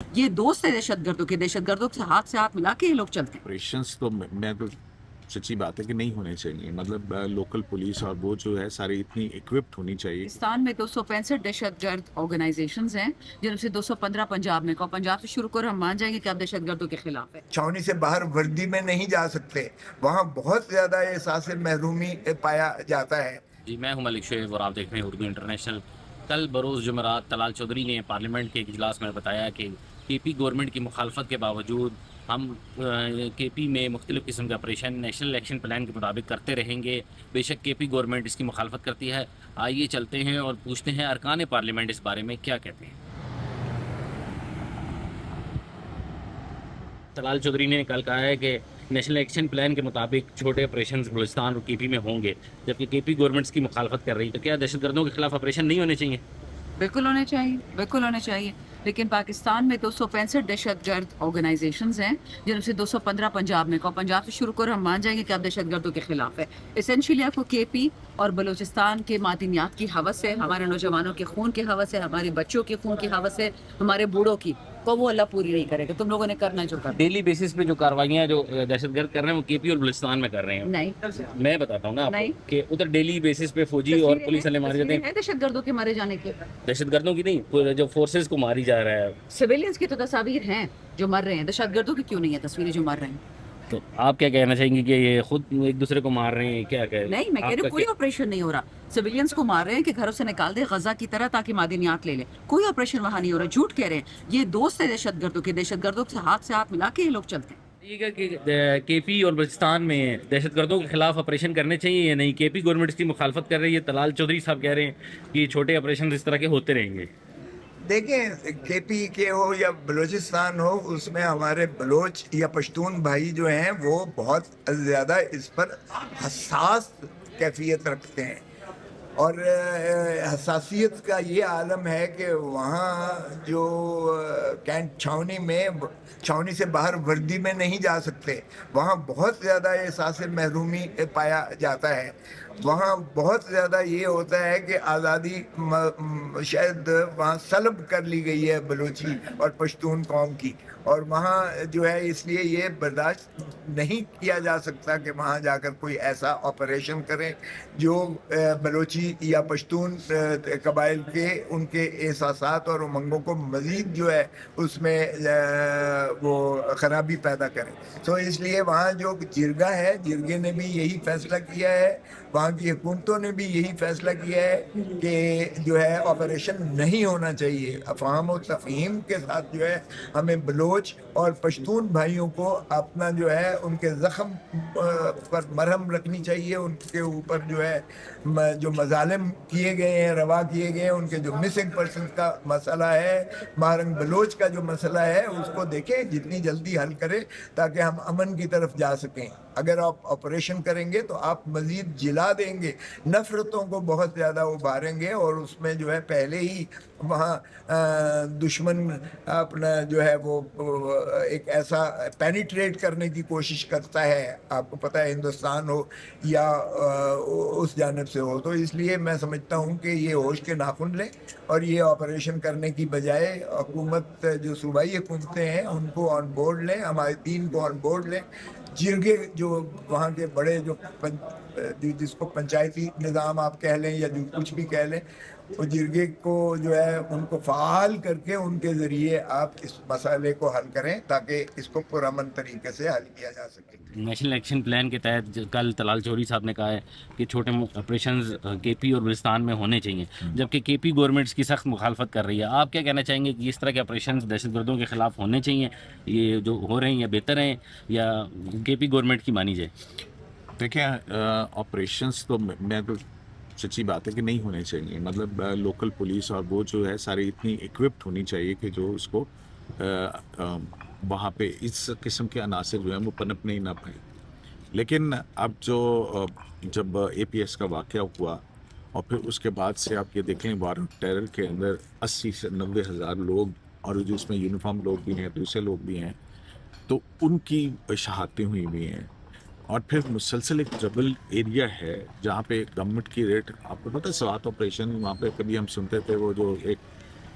یہ دوست ہے دہشت گردوں سے ہاتھ ملا کے یہ لوگ چلتے ہیں۔ آپریشنز تو میں تو سچی بات ہے کہ نہیں ہونے چاہیے، مطلب لوکل پولیس اور وہ جو ہے ساری اتنی اکوپڈ ہونی چاہیے۔ پاکستان میں 265 دہشت گرد آرگنائزیشنز ہیں، جن سے 215 پنجاب میں، پنجاب سے شروع کر ہم مان جائیں گے کہ آپ دہشت گردوں کے خلاف ہے۔ چھاؤنی سے باہر وردی میں نہیں جا سکتے، وہاں بہت زیادہ احساس محرومی پایا جاتا ہے۔ جی میں ہوں ملک شعیب اور آپ دیکھ رہے ہیں اردو انٹرنیشنل۔ کل بروز جمعرات طلال چودھری نے پارلیمنٹ کے ایک اجلاس میں بتایا کہ کے پی گورنمنٹ کی مخالفت کے باوجود ہم کے پی میں مختلف قسم کے آپریشن نیشنل ایکشن پلان کے مطابق کرتے رہیں گے۔ بے شک کے پی گورنمنٹ اس کی مخالفت کرتی ہے۔ آئیے چلتے ہیں اور پوچھتے ہیں ارکان پارلیمنٹ اس بارے میں کیا کہتے ہیں۔ طلال چودھری نے کل کہا ہے کہ نیشنل ایکشن پلان کے مطابق چھوٹے آپریشنز بلوچستان اور کے پی میں ہوں گے، جبکہ کے پی گورنمنٹ اس کی مخالفت کر رہی ہے۔ تو کیا دہشت گردوں کے خلاف آپریشن نہیں ہونے چاہیے؟ بالکل ہونے چاہیے، لیکن پاکستان میں 265 دہشت گرد آرگنائزیشنز ہیں، جن سے 215 پنجاب میں، پنجاب سے شروع کر ہم مان جائیں گے کہ آپ دہشت گردوں کے خلاف ہے۔ اسینشلی آپ کو کے پی اور بلوچستان کے معدنیات کی ہوس ہے، ہمارے نوجوانوں کے خون کی ہوس ہے، ہمارے بچوں کے خون کی ہوس ہے، ہمارے بوڑھوں کی، تو وہ اللہ پوری نہیں کرے گا۔ تم لوگوں نے کرنا جو کرنا۔ ڈیلی بیسس پہ جو کاروائیاں جو دہشت گرد کر رہے ہیں وہ کے پی اور بلوچستان میں کر رہے ہیں۔ نہیں، میں بتاتا ہوں نا آپ نہیں، کو کہ ادھر ڈیلی بیسس پہ فوجی اور پولیس والے مارے جاتے ہیں۔ دہشت گردوں کے مارے جانے کے، دہشت گردوں کی نہیں، جو فورسز کو ماری جا رہا ہے۔ سویلینز کی تو تصاویر ہیں جو مر رہے ہیں، دہشت گردوں کی کیوں نہیں ہے تصویریں جو مر رہے ہیں؟ تو آپ کیا کہنا چاہیں گے کہ یہ خود ایک دوسرے کو مار رہے ہیں؟ کیا نہیں، میں کہہ رہی ہوں کوئی آپریشن نہیں ہو رہا، سویلینز کو مار رہے ہیں کہ گھروں سے نکال دے غزہ کی طرح تاکہ معدنیات لے لیں، کوئی آپریشن وہاں نہیں ہو رہا، جھوٹ کہہ رہے ہیں۔ یہ دوست ہے دہشت گردوں سے ہاتھ ملا کے یہ لوگ چلتے ہیں۔ کہ کے پی اور بلوچستان میں دہشت گردوں کے خلاف آپریشن کرنے چاہیے یا نہیں؟ کے پی گورنمنٹ اس کی مخالفت کر رہی ہے، طلال چودھری صاحب کہہ رہے ہیں کہ چھوٹے آپریشن اس طرح کے ہوتے رہیں گے۔ دیکھیں، کے پی کے ہو یا بلوچستان ہو، اس میں ہمارے بلوچ یا پشتون بھائی جو ہیں وہ بہت زیادہ اس پر حساس کیفیت رکھتے ہیں، اور حساسیت کا یہ عالم ہے کہ وہاں جو کینٹ چھاؤنی سے باہر وردی میں نہیں جا سکتے، وہاں بہت زیادہ احساس محرومی پایا جاتا ہے۔ وہاں بہت زیادہ یہ ہوتا ہے کہ آزادی شاید وہاں سلب کر لی گئی ہے بلوچی اور پشتون قوم کی، اور وہاں جو ہے اس لیے یہ برداشت نہیں کیا جا سکتا کہ وہاں جا کر کوئی ایسا آپریشن کریں جو بلوچی یا پشتون قبائل کے ان کے احساسات اور امنگوں کو مزید جو ہے اس میں وہ خرابی پیدا کریں۔ تو اس لیے وہاں جو جرگہ ہے، جرگے نے بھی یہی فیصلہ کیا ہے، وہاں کی حکومتوں نے بھی یہی فیصلہ کیا ہے کہ جو ہے آپریشن نہیں ہونا چاہیے۔ افہام و تفہیم کے ساتھ جو ہے ہمیں بلوچ اور پشتون بھائیوں کو اپنا جو ہے ان کے زخم پر مرہم رکھنی چاہیے، ان کے اوپر جو ہے جو مظالم کیے گئے ہیں، روا کیے گئے ہیں، ان کے جو مسنگ پرسن کا مسئلہ ہے، مارنگ بلوچ کا جو مسئلہ ہے، اس کو دیکھیں جتنی جلدی حل کریں تاکہ ہم امن کی طرف جا سکیں۔ اگر آپ آپریشن کریں گے تو آپ مزید جلا دیں گے، نفرتوں کو بہت زیادہ ابھاریں گے، اور اس میں جو ہے پہلے ہی وہاں دشمن اپنا جو ہے وہ ایک ایسا پینیٹریٹ کرنے کی کوشش کرتا ہے، آپ کو پتہ ہے ہندوستان ہو یا اس جانب سے ہو۔ تو اس لیے میں سمجھتا ہوں کہ یہ ہوش کے ناخن لیں اور یہ آپریشن کرنے کی بجائے حکومت جو صوبائی حکومتیں ہیں ان کو آن بورڈ لیں، ہمارے دین کو آن بورڈ لیں، جرگے جو وہاں کے بڑے جو جس کو پنچایتی نظام آپ کہہ لیں یا جو کچھ بھی کہہ لیں، وہ جرگے کو جو ہے ان کو فعال کر کے ان کے ذریعے آپ اس مسئلے کو حل کریں تاکہ اس کو پرامن طریقے سے حل کیا جا سکے۔ نیشنل ایکشن پلان کے تحت کل طلال چودھری صاحب نے کہا ہے کہ چھوٹے آپریشنز کے پی اور بلوچستان میں ہونے چاہیے، جبکہ کے پی گورنمنٹ اس کی سخت مخالفت کر رہی ہے۔ آپ کیا کہنا چاہیں گے کہ اس طرح کے آپریشنز دہشت گردوں کے خلاف ہونے چاہیے، یہ جو ہو رہے ہیں یا بہتر ہیں، یا کے پی گورنمنٹ کی مانی جائے؟ دیکھیں، آپریشنز تو میں تو سچی بات ہے کہ نہیں ہونے چاہیے، مطلب لوکل پولیس اور وہ جو ہے ساری اتنی اکوپڈ ہونی چاہیے کہ جو اس کو وہاں پہ اس قسم کے عناصر جو ہیں وہ پنپنے ہی نہ پائیں۔ لیکن اب جب اے پی ایس کا واقعہ ہوا اور پھر اس کے بعد سے آپ یہ دیکھیں وار آف ٹیرر کے اندر 80 سے 90 ہزار لوگ، اور جو اس میں یونیفارم لوگ بھی ہیں، دوسرے لوگ بھی ہیں، تو ان کی شہادتیں ہوئی بھی ہیں، اور پھر مسلسل ایک ٹربل ایریا ہے جہاں پہ گورنمنٹ کی ریٹ، آپ کو پتہ ہے سوات آپریشن، وہاں پہ کبھی ہم سنتے تھے وہ جو ایک